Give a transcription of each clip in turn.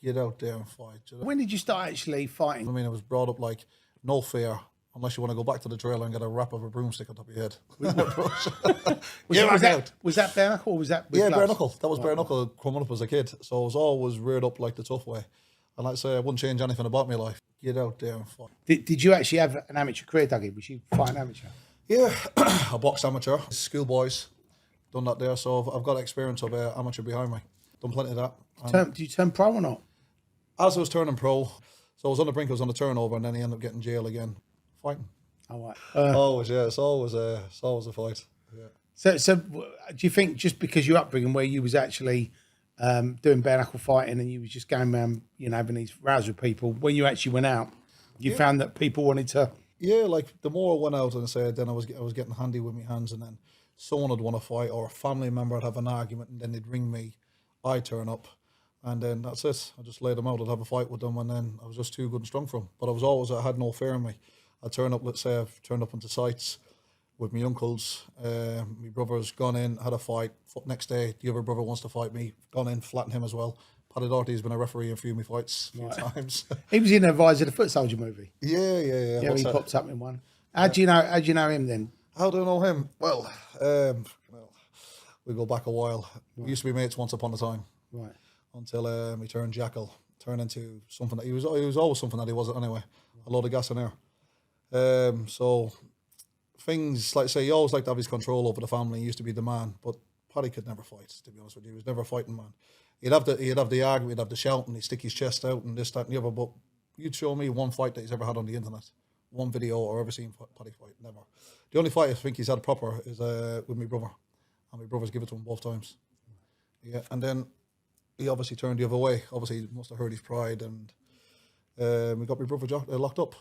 get out there and fight. You know? When did you start actually fighting? I mean, I was brought up like, no fear, unless you want to go back to the trailer and get a wrap of a broomstick on top of your head. Was that bare knuckle or was that with Yeah, gloves? bare knuckle. That was bare knuckle coming up as a kid. So I was always reared up like the tough way. And like I say, I wouldn't change anything about my life. Get out there and fight. Did you actually have an amateur career, Dougie? Was you fighting amateur? Yeah, I boxed amateur, schoolboys, done that there. So I've got experience of amateur behind me. Done plenty of that. Did you turn pro or not? As I was turning pro, so I was on the brink, I was on the turnover, and then he ended up getting jail again, fighting. All right. Always, yeah, it's always a fight. Yeah. So do you think just because your upbringing where you was actually doing bare knuckle fighting and you was just going around, having these rows with people, when you actually went out, you found that people wanted to... Yeah, like the more I went out and said, then I was getting handy with my hands, and then someone would want to fight, or a family member would have an argument, and then they'd ring me, I'd turn up, and then that's it. I just laid them out, I'd have a fight with them, and then I was just too good and strong for them. But I had no fear in me. I'd turn up, let's say I've turned up into sites with my uncles, my brother's gone in, had a fight, next day the other brother wants to fight me, gone in, flattened him as well. Paddy Doherty has been a referee in a few of my fights a few times. He was in Advisor, the Foot Soldier movie. Yeah. Yeah, he popped up in one. How do you know him then? How do I know him? Well, we go back a while. We used to be mates once upon a time. Right. Until he turned jackal, turned into something that he was always something that he wasn't anyway. A load of gas in there. So things like say he always liked to have his control over the family. He used to be the man, but Paddy could never fight. To be honest with you, he was never a fighting man. He'd have the argument, he'd have the shouting, he'd stick his chest out and this, that, and the other. But you'd show me one fight that he's ever had on the internet, one video or ever seen Paddy fight. Never. The only fight I think he's had proper is with my brother, and my brother's given it to him both times. Yeah, and then he obviously turned the other way. Obviously, he must have hurt his pride, and we got my brother locked up.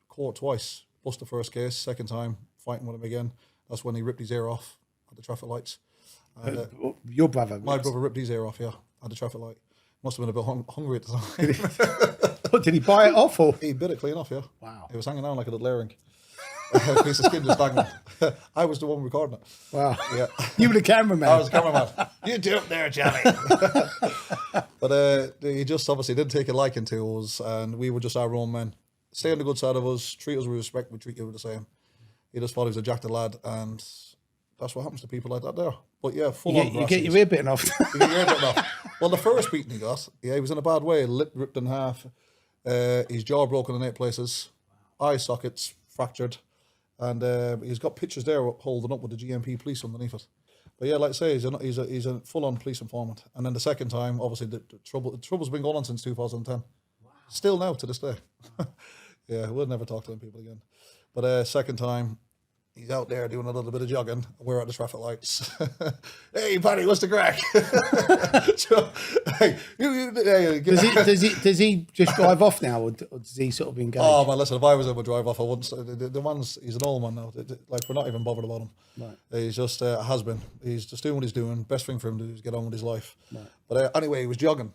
Court twice. Lost the first case. Second time, fighting with him again. That's when he ripped his ear off at the traffic lights. And, your brother? My brother ripped his ear off, yeah, at the traffic light. Must have been a bit hungry at the time. Did he buy it off? Or? He bit it clean off, yeah. Wow. It was hanging down like a little earring. A piece of skin just dangling. I was the one recording it. Wow. Yeah. You were the cameraman. I was the cameraman. You do it there, Johnny. But he just obviously didn't take a liking to us, and we were just our own men. Stay on the good side of us, treat us with respect, we treat you the same. He just thought he was a jacked lad, and that's what happens to people like that there. But yeah, full on. You get your ear bitten off. You get your ear bitten off. Well, the first beating he got, he was in a bad way. Lip ripped in half, his jaw broken in 8 places, eye sockets fractured, and he's got pictures there holding up with the GMP police underneath it. But yeah, like I say, he's a full-on police informant. And then the second time, obviously, the trouble's been going on since 2010. Wow. Still now, to this day. Yeah, we'll never talk to them people again. But second time, he's out there doing a little bit of jogging. We're at the traffic lights. Hey, Paddy, what's the crack? So, hey, Does he just drive off now, or does he sort of engage? Oh man, listen, if I was able to drive off, I wouldn't. The man's, he's an old man now. Like, we're not even bothered about him. Right. He's just a has-been. He's just doing what he's doing. Best thing for him to do is get on with his life. Right. But anyway, he was jogging.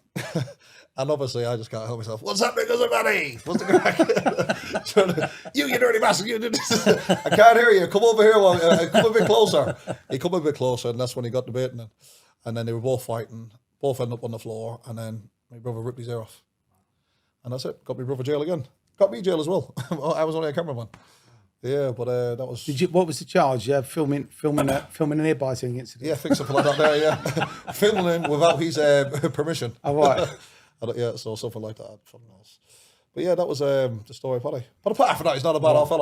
And obviously, I just can't help myself. What's happening, cousin Paddy? What's the crack? You dirty bastard! You did this. I can't hear you. Come over here. Come a bit closer. He come a bit closer, and that's when he got debating it. And then they were both fighting. Both ended up on the floor, and then my brother ripped his ear off. And that's it. Got my brother jail again. Got me jail as well. I was only a cameraman. Yeah, but that was. What was the charge? Filming an ear biting incident. Yeah, I think something like that. There, yeah, filming him without his permission. Oh right. Yeah, so something like that. Something else. But yeah, that was the story of Paddy. But apart from that, he's not a bad old fella.